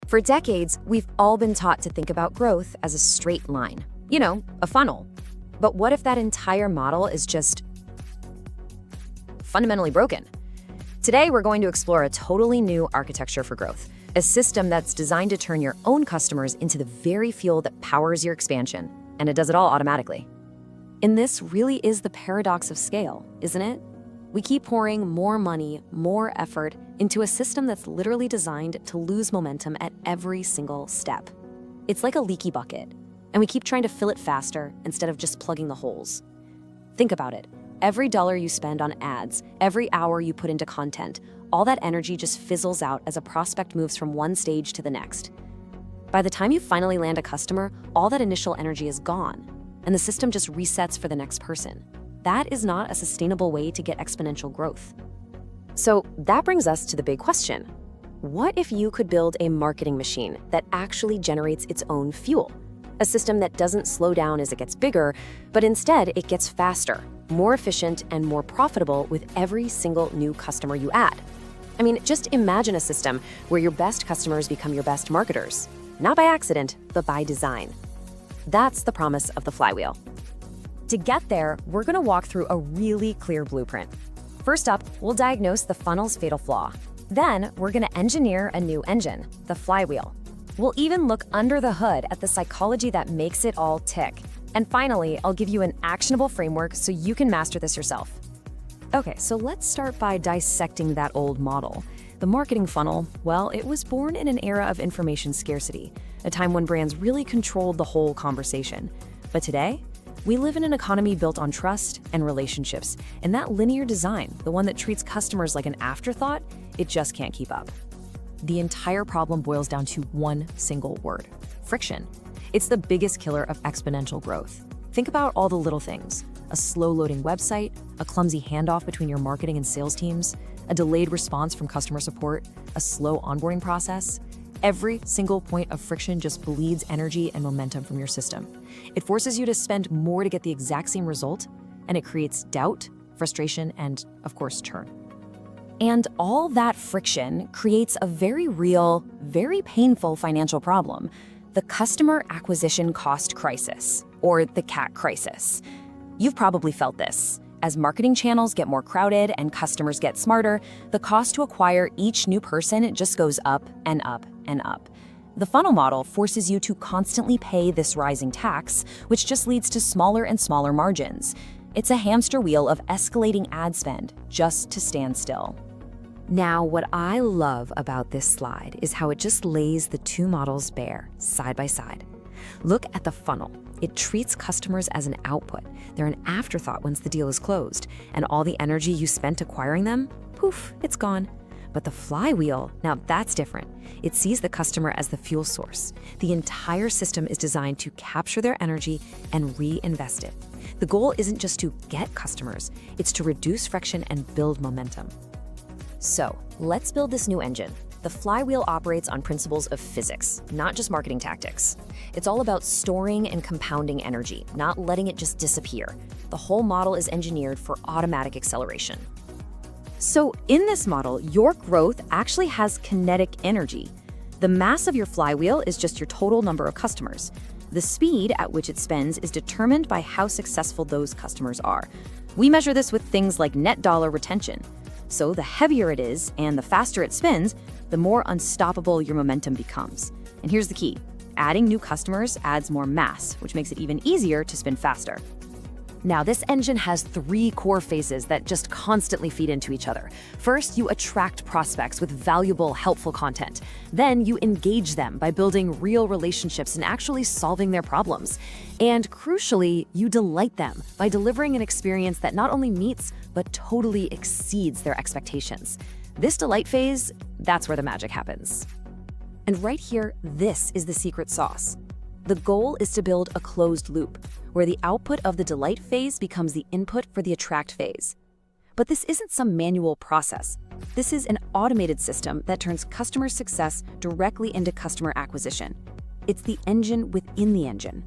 For decades, we've all been taught to think about growth as a straight line. You know, a funnel. But what if that entire model is just fundamentally broken? Today, we're going to explore a totally new architecture for growth, a system that's designed to turn your own customers into the very fuel that powers your expansion, and it does it all automatically. And this really is the paradox of scale, isn't it? We keep pouring more money, more effort into a system that's literally designed to lose momentum at every single step. It's like a leaky bucket, and we keep trying to fill it faster instead of just plugging the holes. Think about it. Every dollar you spend on ads, every hour you put into content, all that energy just fizzles out as a prospect moves from one stage to the next. By the time you finally land a customer, all that initial energy is gone, and the system just resets for the next person. That is not a sustainable way to get exponential growth. So that brings us to the big question. What if you could build a marketing machine that actually generates its own fuel? A system that doesn't slow down as it gets bigger, but instead it gets faster, more efficient, and more profitable with every single new customer you add. I mean, just imagine a system where your best customers become your best marketers, not by accident, but by design. That's the promise of the flywheel. To get there, we're going to walk through a really clear blueprint. First up, we'll diagnose the funnel's fatal flaw. Then, we're going to engineer a new engine, the flywheel. We'll even look under the hood at the psychology that makes it all tick. And finally, I'll give you an actionable framework so you can master this yourself. Okay, so let's start by dissecting that old model. The marketing funnel, well, it was born in an era of information scarcity, a time when brands really controlled the whole conversation. But today, we live in an economy built on trust and relationships, and that linear design, the one that treats customers like an afterthought, it just can't keep up. The entire problem boils down to one single word: friction. It's the biggest killer of exponential growth. Think about all the little things: a slow-loading website, a clumsy handoff between your marketing and sales teams, a delayed response from customer support, a slow onboarding process. Every single point of friction just bleeds energy and momentum from your system. It forces you to spend more to get the exact same result, and it creates doubt, frustration, and, of course, churn. And all that friction creates a very real, very painful financial problem: the customer acquisition cost crisis, or the CAC crisis. You've probably felt this. As marketing channels get more crowded and customers get smarter, the cost to acquire each new person just goes up and up and up. The funnel model forces you to constantly pay this rising tax, which just leads to smaller and smaller margins. It's a hamster wheel of escalating ad spend just to stand still. Now, what I love about this slide is how it just lays the two models bare, side by side. Look at the funnel. It treats customers as an output. They're an afterthought once the deal is closed, and all the energy you spent acquiring them, poof, it's gone. But the flywheel, now that's different. It sees the customer as the fuel source. The entire system is designed to capture their energy and reinvest it. The goal isn't just to get customers, it's to reduce friction and build momentum. So, let's build this new engine. The flywheel operates on principles of physics, not just marketing tactics. It's all about storing and compounding energy, not letting it just disappear. The whole model is engineered for automatic acceleration. So in this model, your growth actually has kinetic energy. The mass of your flywheel is just your total number of customers. The speed at which it spins is determined by how successful those customers are. We measure this with things like net dollar retention. So the heavier it is and the faster it spins, the more unstoppable your momentum becomes. And here's the key: adding new customers adds more mass, which makes it even easier to spin faster. Now, this engine has three core phases that just constantly feed into each other. First, you attract prospects with valuable, helpful content. Then you engage them by building real relationships and actually solving their problems. And crucially, you delight them by delivering an experience that not only meets, but totally exceeds their expectations. This delight phase, that's where the magic happens. And right here, this is the secret sauce. The goal is to build a closed loop, where the output of the delight phase becomes the input for the attract phase. But this isn't some manual process. This is an automated system that turns customer success directly into customer acquisition. It's the engine within the engine.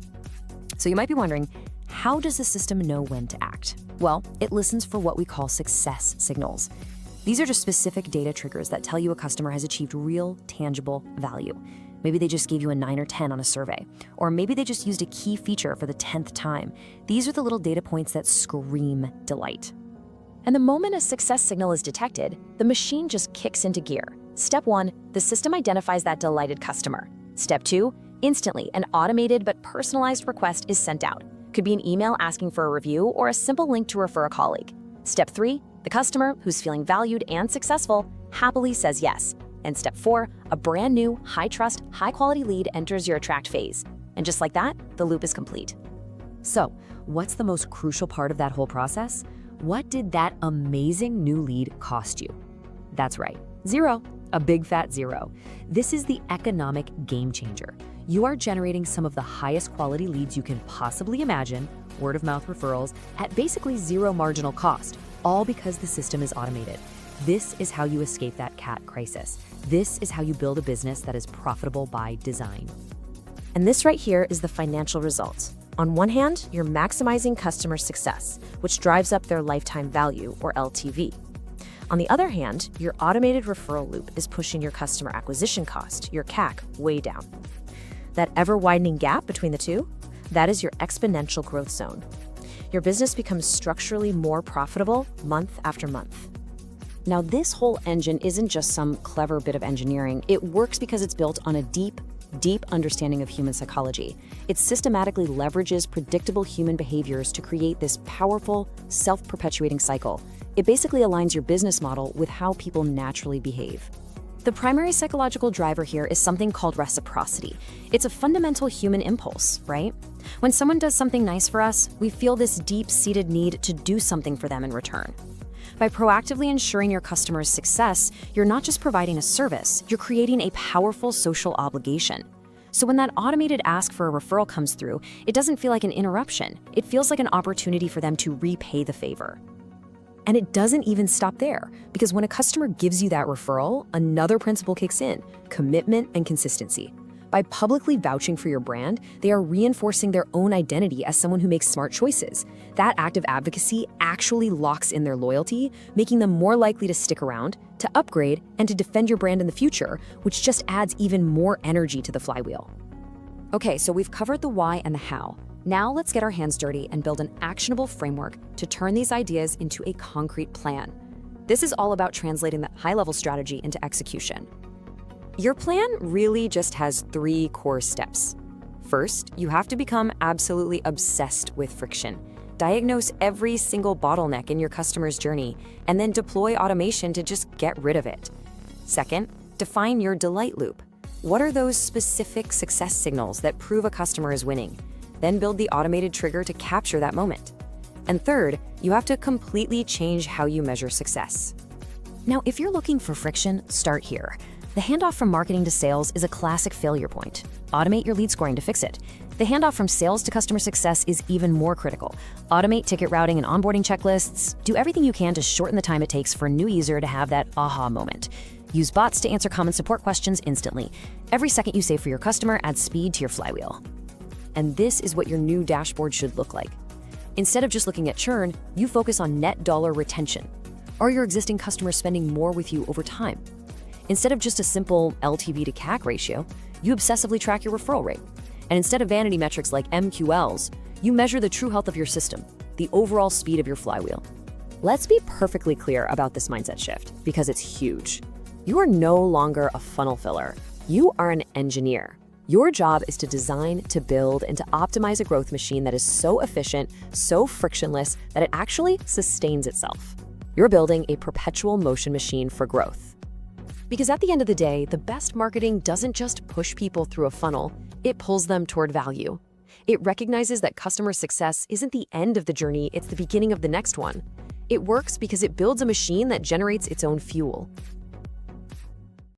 So you might be wondering, how does the system know when to act? Well, it listens for what we call success signals. These are just specific data triggers that tell you a customer has achieved real, tangible value. Maybe they just gave you a 9 or 10 on a survey. Or maybe they just used a key feature for the 10th time. These are the little data points that scream delight. And the moment a success signal is detected, the machine just kicks into gear. Step 1, the system identifies that delighted customer. Step 2, instantly, an automated but personalized request is sent out. Could be an email asking for a review or a simple link to refer a colleague. Step 3, the customer, who's feeling valued and successful, happily says yes. And step 4, a brand new, high-trust, high-quality lead enters your attract phase. And just like that, the loop is complete. So, what's the most crucial part of that whole process? What did that amazing new lead cost you? That's right, 0. A big fat 0. This is the economic game changer. You are generating some of the highest quality leads you can possibly imagine, word-of-mouth referrals, at basically 0 marginal cost, all because the system is automated. This is how you escape that CAT crisis. This is how you build a business that is profitable by design. And this right here is the financial result. On one hand, you're maximizing customer success, which drives up their lifetime value, or LTV. On the other hand, your automated referral loop is pushing your customer acquisition cost, your CAC, way down. That ever-widening gap between the two, that is your exponential growth zone. Your business becomes structurally more profitable month after month. Now, this whole engine isn't just some clever bit of engineering. It works because it's built on a deep understanding of human psychology. It systematically leverages predictable human behaviors to create this powerful, self-perpetuating cycle. It basically aligns your business model with how people naturally behave. The primary psychological driver here is something called reciprocity. It's a fundamental human impulse, right? When someone does something nice for us, we feel this deep-seated need to do something for them in return. By proactively ensuring your customer's success, you're not just providing a service, you're creating a powerful social obligation. So when that automated ask for a referral comes through, it doesn't feel like an interruption. It feels like an opportunity for them to repay the favor. And it doesn't even stop there, because when a customer gives you that referral, another principle kicks in: commitment and consistency. By publicly vouching for your brand, they are reinforcing their own identity as someone who makes smart choices. That act of advocacy actually locks in their loyalty, making them more likely to stick around, to upgrade, and to defend your brand in the future, which just adds even more energy to the flywheel. Okay, so we've covered the why and the how. Now let's get our hands dirty and build an actionable framework to turn these ideas into a concrete plan. This is all about translating that high-level strategy into execution. Your plan really just has 3 core steps. First, you have to become absolutely obsessed with friction. Diagnose every single bottleneck in your customer's journey, and then deploy automation to just get rid of it. Second, define your delight loop. What are those specific success signals that prove a customer is winning? Then build the automated trigger to capture that moment. And third, you have to completely change how you measure success. Now, if you're looking for friction, start here. The handoff from marketing to sales is a classic failure point. Automate your lead scoring to fix it. The handoff from sales to customer success is even more critical. Automate ticket routing and onboarding checklists. Do everything you can to shorten the time it takes for a new user to have that aha moment. Use bots to answer common support questions instantly. Every second you save for your customer adds speed to your flywheel. And this is what your new dashboard should look like. Instead of just looking at churn, you focus on net dollar retention. Are your existing customers spending more with you over time? Instead of just a simple LTV to CAC ratio, you obsessively track your referral rate. And instead of vanity metrics like MQLs, you measure the true health of your system, the overall speed of your flywheel. Let's be perfectly clear about this mindset shift, because it's huge. You are no longer a funnel filler. You are an engineer. Your job is to design, to build, and to optimize a growth machine that is so efficient, so frictionless, that it actually sustains itself. You're building a perpetual motion machine for growth. Because at the end of the day, the best marketing doesn't just push people through a funnel, it pulls them toward value. It recognizes that customer success isn't the end of the journey, it's the beginning of the next one. It works because it builds a machine that generates its own fuel.